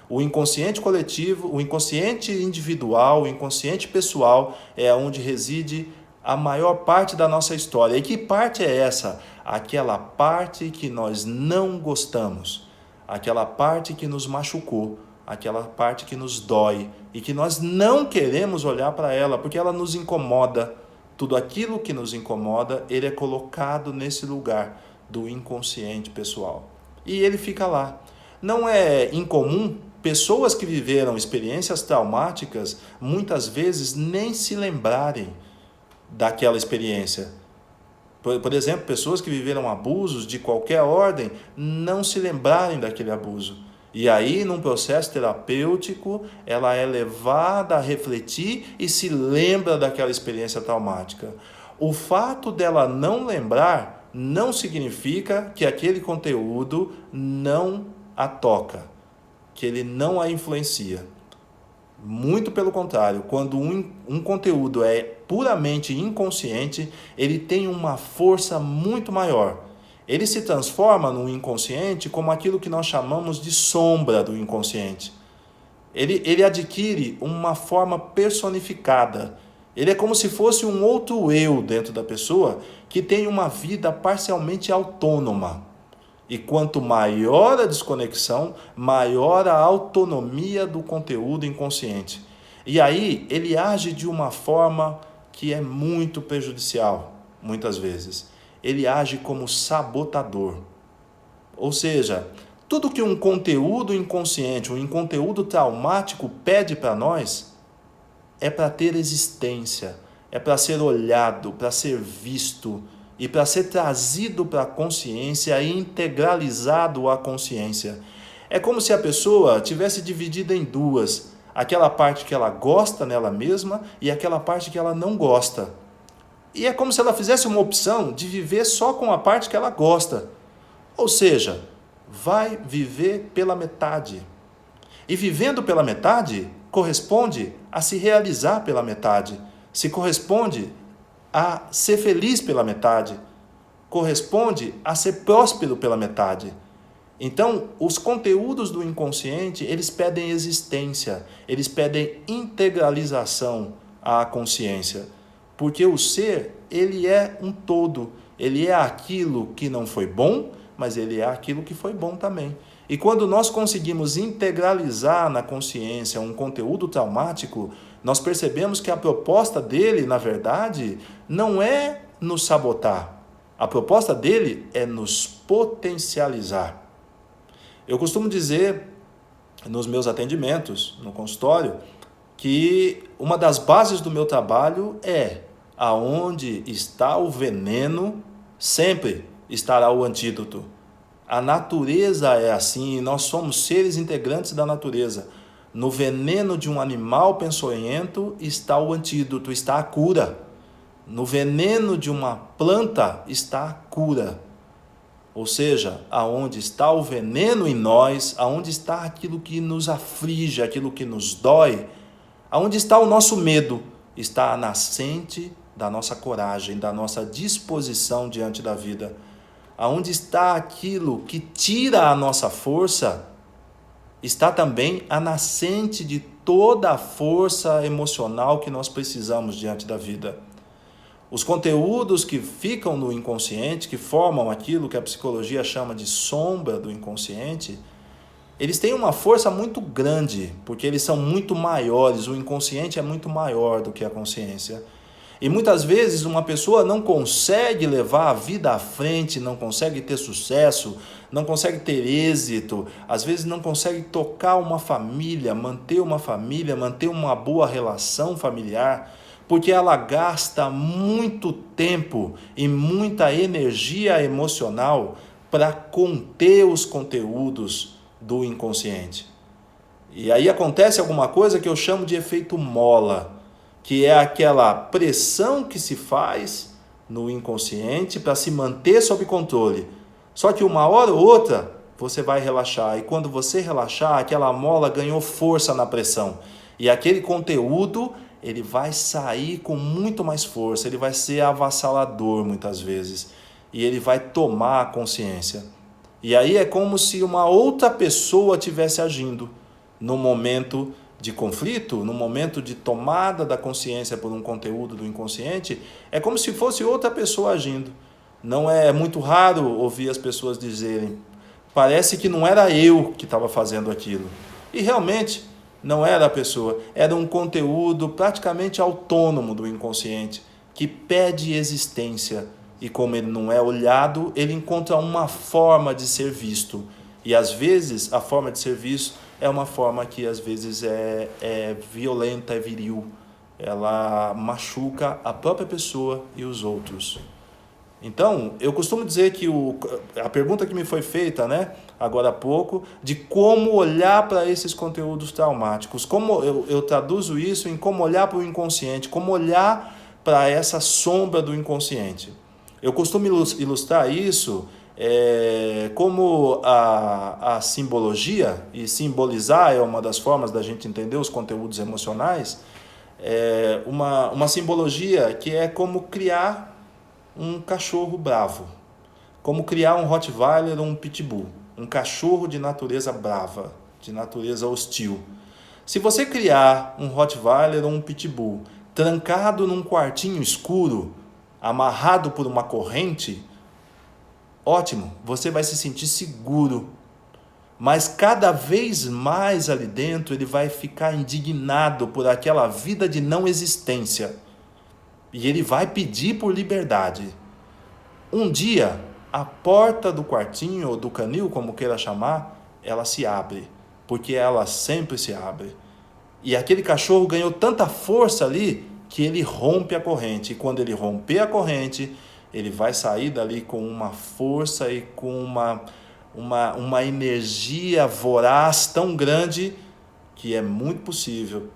O inconsciente coletivo, o inconsciente individual, o inconsciente pessoal é onde reside a maior parte da nossa história. E que parte é essa? Aquela parte que nós não gostamos, aquela parte que nos machucou, aquela parte que nos dói e que nós não queremos olhar para ela porque ela nos incomoda. Tudo aquilo que nos incomoda, ele é colocado nesse lugar do inconsciente pessoal. E ele fica lá. Não é incomum pessoas que viveram experiências traumáticas muitas vezes nem se lembrarem daquela experiência. Por exemplo, pessoas que viveram abusos de qualquer ordem não se lembrarem daquele abuso. E aí, num processo terapêutico, ela é levada a refletir e se lembra daquela experiência traumática. O fato dela não lembrar não significa que aquele conteúdo não a toca, que ele não a influencia. Muito pelo contrário, quando um conteúdo é puramente inconsciente, ele tem uma força muito maior. Ele se transforma no inconsciente como aquilo que nós chamamos de sombra do inconsciente. Ele adquire uma forma personificada. Ele é como se fosse um outro eu dentro da pessoa que tem uma vida parcialmente autônoma. E quanto maior a desconexão, maior a autonomia do conteúdo inconsciente. E aí ele age de uma forma que é muito prejudicial, muitas vezes. Ele age como sabotador. Ou seja, tudo que um conteúdo inconsciente, um conteúdo traumático pede para nós, é para ter existência, é para ser olhado, para ser visto, e para ser trazido para a consciência e integralizado à consciência. É como se a pessoa tivesse dividida em duas, aquela parte que ela gosta nela mesma e aquela parte que ela não gosta. E é como se ela fizesse uma opção de viver só com a parte que ela gosta. Ou seja, vai viver pela metade. E vivendo pela metade, corresponde a se realizar pela metade. Se corresponde a ser feliz pela metade, corresponde a ser próspero pela metade. Então, os conteúdos do inconsciente, eles pedem existência, eles pedem integralização à consciência, porque o ser, ele é um todo, ele é aquilo que não foi bom, mas ele é aquilo que foi bom também. E quando nós conseguimos integralizar na consciência um conteúdo traumático, nós percebemos que a proposta dele, na verdade, não é nos sabotar. A proposta dele é nos potencializar. Eu costumo dizer nos meus atendimentos, no consultório, que uma das bases do meu trabalho é aonde está o veneno, sempre estará o antídoto. A natureza é assim, nós somos seres integrantes da natureza. No veneno de um animal peçonhento está o antídoto, está a cura. No veneno de uma planta está a cura. Ou seja, aonde está o veneno em nós, aonde está aquilo que nos aflige, aquilo que nos dói, aonde está o nosso medo, está a nascente da nossa coragem, da nossa disposição diante da vida. Aonde está aquilo que tira a nossa força, está também a nascente de toda a força emocional que nós precisamos diante da vida. Os conteúdos que ficam no inconsciente, que formam aquilo que a psicologia chama de sombra do inconsciente, eles têm uma força muito grande, porque eles são muito maiores, o inconsciente é muito maior do que a consciência. E muitas vezes uma pessoa não consegue levar a vida à frente, não consegue ter sucesso, não consegue ter êxito, às vezes não consegue tocar uma família, manter uma boa relação familiar, porque ela gasta muito tempo e muita energia emocional para conter os conteúdos do inconsciente. E aí acontece alguma coisa que eu chamo de efeito mola, que é aquela pressão que se faz no inconsciente para se manter sob controle. Só que uma hora ou outra você vai relaxar, e quando você relaxar, aquela mola ganhou força na pressão. E aquele conteúdo, ele vai sair com muito mais força, ele vai ser avassalador muitas vezes, e ele vai tomar a consciência. E aí é como se uma outra pessoa estivesse agindo no momento de conflito, no momento de tomada da consciência por um conteúdo do inconsciente, é como se fosse outra pessoa agindo. Não é muito raro ouvir as pessoas dizerem, parece que não era eu que estava fazendo aquilo. E realmente não era a pessoa, era um conteúdo praticamente autônomo do inconsciente, que pede existência. E como ele não é olhado, ele encontra uma forma de ser visto. E às vezes a forma de ser visto é uma forma que às vezes é violenta, é viril. Ela machuca a própria pessoa e os outros. Então, eu costumo dizer que a pergunta que me foi feita, né, agora há pouco, de como olhar para esses conteúdos traumáticos, como eu traduzo isso em como olhar para o inconsciente, como olhar para essa sombra do inconsciente. Eu costumo ilustrar isso como a simbologia, e simbolizar é uma das formas da gente entender os conteúdos emocionais, uma simbologia que é como criar um cachorro bravo, como criar um Rottweiler ou um Pitbull, um cachorro de natureza brava, de natureza hostil. Se você criar um Rottweiler ou um Pitbull trancado num quartinho escuro, amarrado por uma corrente, ótimo, você vai se sentir seguro. Mas cada vez mais ali dentro ele vai ficar indignado por aquela vida de não existência. E ele vai pedir por liberdade. Um dia, a porta do quartinho ou do canil, como queira chamar, ela se abre. Porque ela sempre se abre. E aquele cachorro ganhou tanta força ali que ele rompe a corrente. E quando ele romper a corrente, ele vai sair dali com uma força e com uma energia voraz tão grande que é muito possível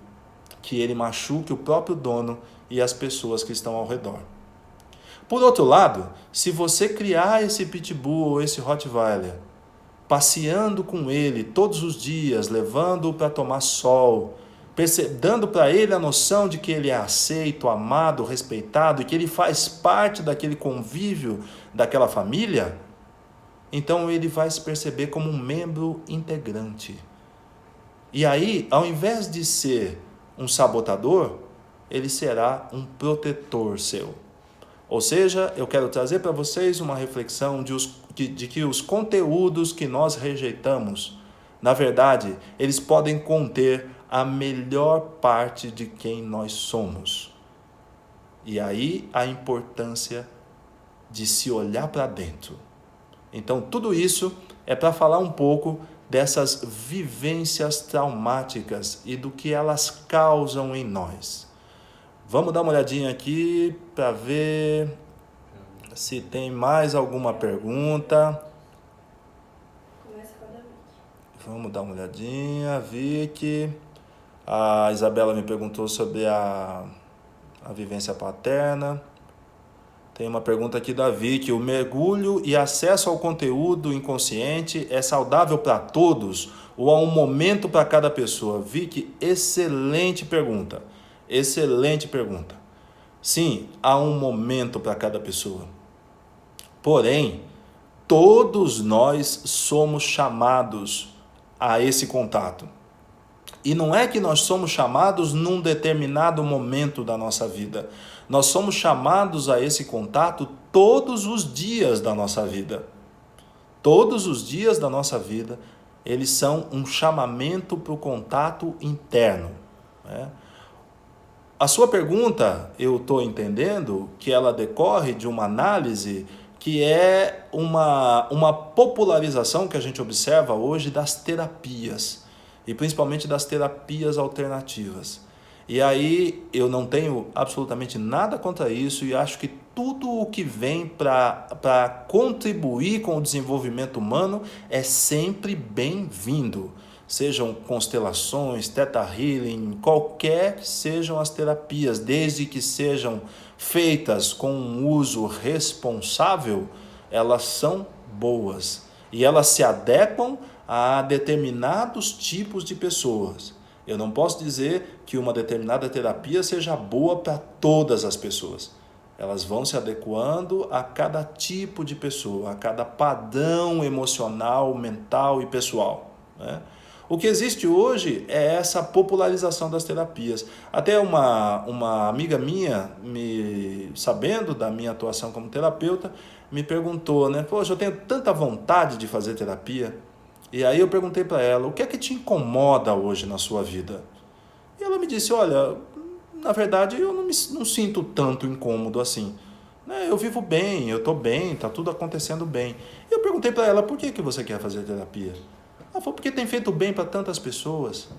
que ele machuque o próprio dono e as pessoas que estão ao redor. Por outro lado, se você criar esse pitbull ou esse Rottweiler, passeando com ele todos os dias, levando-o para tomar sol, dando para ele a noção de que ele é aceito, amado, respeitado e que ele faz parte daquele convívio, daquela família, então ele vai se perceber como um membro integrante. E aí, ao invés de ser um sabotador, ele será um protetor seu. Ou seja, eu quero trazer para vocês uma reflexão de que os conteúdos que nós rejeitamos, na verdade, eles podem conter a melhor parte de quem nós somos. E aí a importância de se olhar para dentro. Então, tudo isso é para falar um pouco dessas vivências traumáticas e do que elas causam em nós. Vamos dar uma olhadinha aqui para ver se tem mais alguma pergunta. Começa com a da Vicky. Vamos dar uma olhadinha, Vicky. A Isabela me perguntou sobre a vivência paterna. Tem uma pergunta aqui da Vicky. O mergulho e acesso ao conteúdo inconsciente é saudável para todos ou há um momento para cada pessoa? Vicky, excelente pergunta. Excelente pergunta. Sim, há um momento para cada pessoa. Porém, todos nós somos chamados a esse contato. E não é que nós somos chamados num determinado momento da nossa vida. Nós somos chamados a esse contato todos os dias da nossa vida. Todos os dias da nossa vida, eles são um chamamento para o contato interno, né? A sua pergunta, eu estou entendendo que ela decorre de uma análise que é uma popularização que a gente observa hoje das terapias, e principalmente das terapias alternativas. E aí eu não tenho absolutamente nada contra isso e acho que tudo o que vem para contribuir com o desenvolvimento humano é sempre bem-vindo. Sejam constelações, Theta Healing, qualquer que sejam as terapias, desde que sejam feitas com um uso responsável, elas são boas e elas se adequam a determinados tipos de pessoas. Eu não posso dizer que uma determinada terapia seja boa para todas as pessoas. Elas vão se adequando a cada tipo de pessoa, a cada padrão emocional, mental e pessoal, né? O que existe hoje é essa popularização das terapias. Até uma amiga minha, sabendo da minha atuação como terapeuta, me perguntou, né? Poxa, eu tenho tanta vontade de fazer terapia. E aí eu perguntei para ela, o que é que te incomoda hoje na sua vida? E ela me disse, olha, na verdade eu não sinto tanto incômodo assim. Né? Eu vivo bem, eu estou bem, está tudo acontecendo bem. E eu perguntei para ela, por que você quer fazer terapia? Ela falou, porque tem feito bem para tantas pessoas.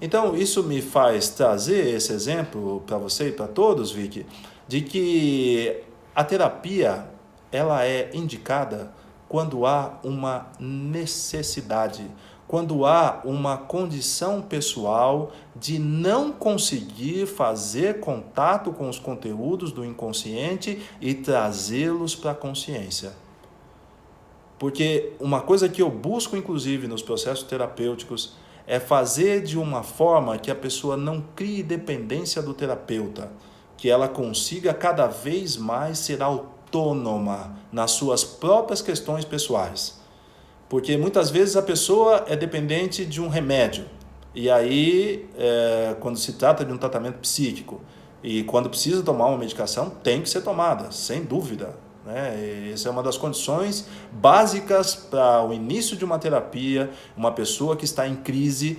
Então, isso me faz trazer esse exemplo para você e para todos, Vicky, de que a terapia, ela é indicada quando há uma necessidade, quando há uma condição pessoal de não conseguir fazer contato com os conteúdos do inconsciente e trazê-los para a consciência. Porque uma coisa que eu busco, inclusive, nos processos terapêuticos, é fazer de uma forma que a pessoa não crie dependência do terapeuta, que ela consiga cada vez mais ser autônoma nas suas próprias questões pessoais. Porque muitas vezes a pessoa é dependente de um remédio, e aí, quando se trata de um tratamento psíquico, e quando precisa tomar uma medicação, tem que ser tomada, sem dúvida. Essa é uma das condições básicas para o início de uma terapia. Uma pessoa que está em crise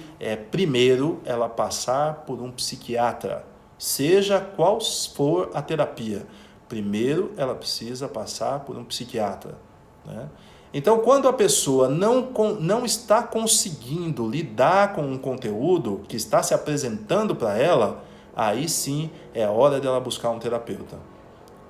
primeiro ela passar por um psiquiatra, seja qual for a terapia, primeiro ela precisa passar por um psiquiatra, né? Então, quando a pessoa não está conseguindo lidar com um conteúdo que está se apresentando para ela, aí sim é a hora dela buscar um terapeuta.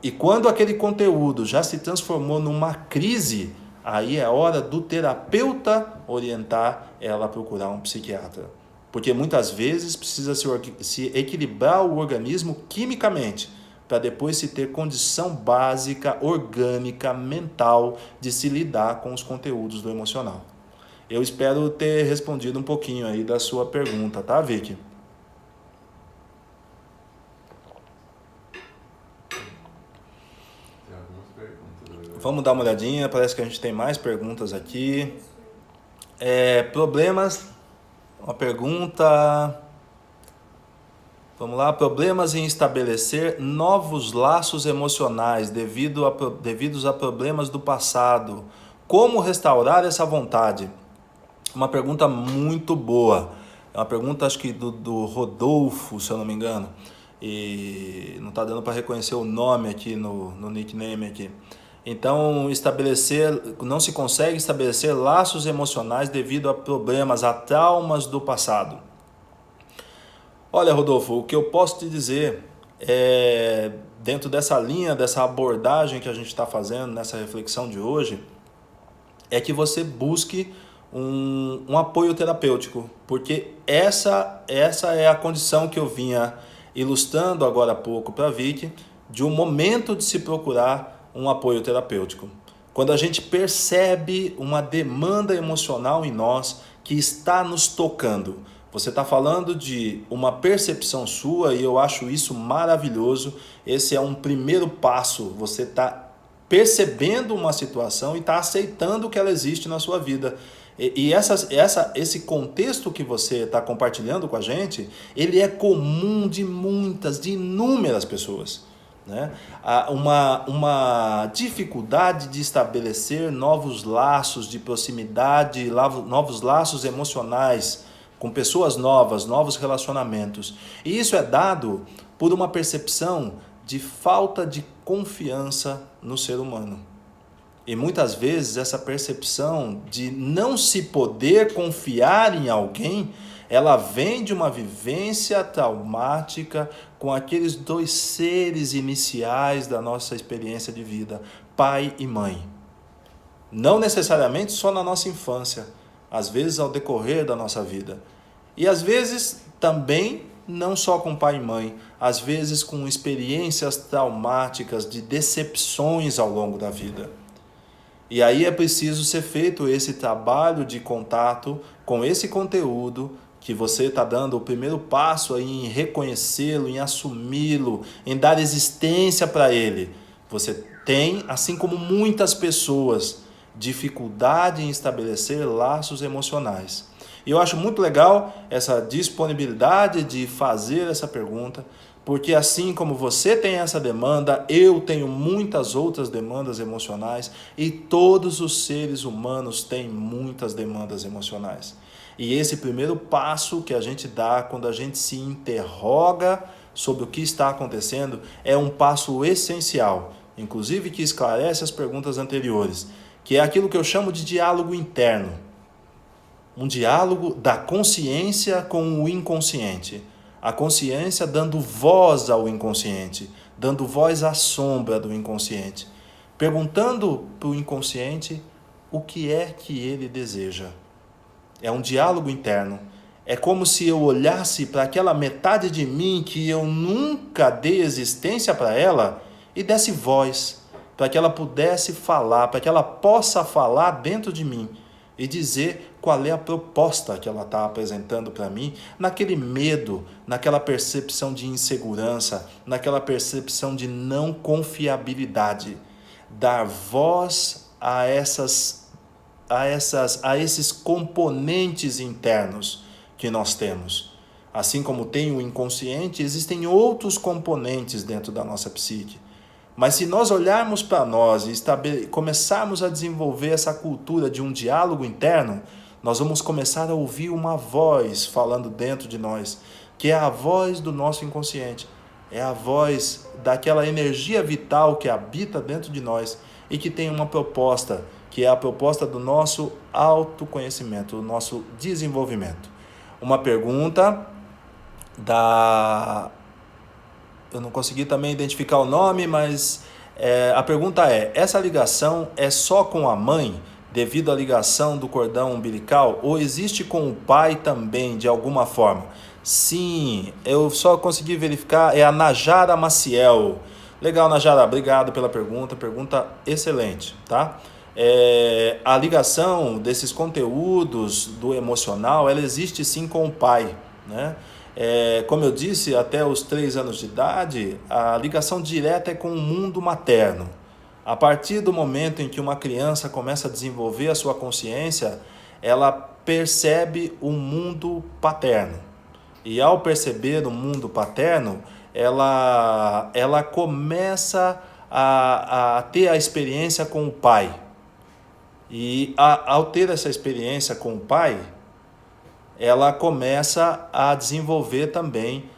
E quando aquele conteúdo já se transformou numa crise, aí é hora do terapeuta orientar ela a procurar um psiquiatra. Porque muitas vezes precisa se equilibrar o organismo quimicamente, para depois se ter condição básica, orgânica, mental, de se lidar com os conteúdos do emocional. Eu espero ter respondido um pouquinho aí da sua pergunta, tá, Vicky? Vamos dar uma olhadinha, parece que a gente tem mais perguntas aqui. Problemas, uma pergunta, vamos lá, problemas em estabelecer novos laços emocionais devidos a problemas do passado. Como restaurar essa vontade? Uma pergunta muito boa, é uma pergunta acho que do Rodolfo, se eu não me engano, e não está dando para reconhecer o nome aqui no nickname aqui. Então, não se consegue estabelecer laços emocionais devido a problemas, a traumas do passado. Olha, Rodolfo, o que eu posso te dizer dentro dessa linha, dessa abordagem que a gente está fazendo nessa reflexão de hoje, é que você busque um apoio terapêutico, porque essa é a condição que eu vinha ilustrando agora há pouco para a Vicky, de um momento de se procurar um apoio terapêutico. Quando a gente percebe uma demanda emocional em nós que está nos tocando. Você está falando de uma percepção sua e eu acho isso maravilhoso. Esse é um primeiro passo. Você está percebendo uma situação e está aceitando que ela existe na sua vida. E esse contexto que você está compartilhando com a gente, ele é comum de inúmeras pessoas. né? Uma dificuldade de estabelecer novos laços de proximidade, novos laços emocionais com pessoas novas, novos relacionamentos. E isso é dado por uma percepção de falta de confiança no ser humano. E muitas vezes essa percepção de não se poder confiar em alguém, ela vem de uma vivência traumática com aqueles dois seres iniciais da nossa experiência de vida, pai e mãe. Não necessariamente só na nossa infância, às vezes ao decorrer da nossa vida. E às vezes também não só com pai e mãe, às vezes com experiências traumáticas de decepções ao longo da vida. E aí é preciso ser feito esse trabalho de contato com esse conteúdo que você está dando o primeiro passo aí em reconhecê-lo, em assumi-lo, em dar existência para ele. Você tem, assim como muitas pessoas, dificuldade em estabelecer laços emocionais. E eu acho muito legal essa disponibilidade de fazer essa pergunta, porque assim como você tem essa demanda, eu tenho muitas outras demandas emocionais e todos os seres humanos têm muitas demandas emocionais. E esse primeiro passo que a gente dá quando a gente se interroga sobre o que está acontecendo é um passo essencial, inclusive que esclarece as perguntas anteriores, que é aquilo que eu chamo de diálogo interno. Um diálogo da consciência com o inconsciente. A consciência dando voz ao inconsciente, dando voz à sombra do inconsciente, perguntando para o inconsciente o que é que ele deseja. É um diálogo interno. É como se eu olhasse para aquela metade de mim que eu nunca dei existência para ela e desse voz, para que ela pudesse falar, para que ela possa falar dentro de mim e dizer qual é a proposta que ela está apresentando para mim, naquele medo, naquela percepção de insegurança, naquela percepção de não confiabilidade. Dar voz a esses componentes internos que nós temos. Assim como tem o inconsciente, existem outros componentes dentro da nossa psique. Mas se nós olharmos para nós e começarmos a desenvolver essa cultura de um diálogo interno, nós vamos começar a ouvir uma voz falando dentro de nós, que é a voz do nosso inconsciente, é a voz daquela energia vital que habita dentro de nós e que tem uma proposta, que é a proposta do nosso autoconhecimento, do nosso desenvolvimento. Uma pergunta eu não consegui também identificar o nome, mas a pergunta é: essa ligação é só com a mãe, devido à ligação do cordão umbilical, ou existe com o pai também, de alguma forma? Sim, eu só consegui verificar, é a Najara Maciel. Legal, Najara, obrigado pela pergunta excelente, tá? A ligação desses conteúdos do emocional, ela existe sim com o pai, né? Como eu disse, até os 3 anos de idade, a ligação direta é com o mundo materno. A partir do momento em que uma criança começa a desenvolver a sua consciência, ela percebe o mundo paterno. E ao perceber o mundo paterno, ela começa a ter a experiência com o pai. E ao ter essa experiência com o pai, ela começa a desenvolver também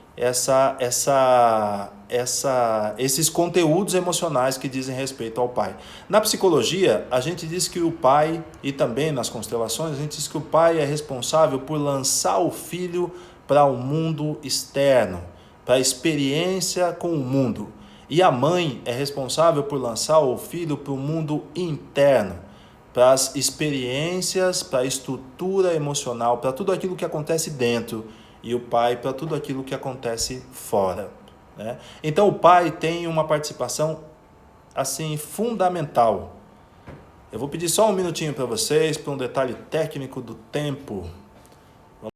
esses conteúdos emocionais que dizem respeito ao pai. Na psicologia, a gente diz que o pai, e também nas constelações, a gente diz que o pai é responsável por lançar o filho para o mundo externo, para a experiência com o mundo. E a mãe é responsável por lançar o filho para o mundo interno, para as experiências, para a estrutura emocional, para tudo aquilo que acontece dentro, e o pai para tudo aquilo que acontece fora, né? Então o pai tem uma participação assim fundamental. Eu vou pedir só um minutinho para vocês, para um detalhe técnico do tempo.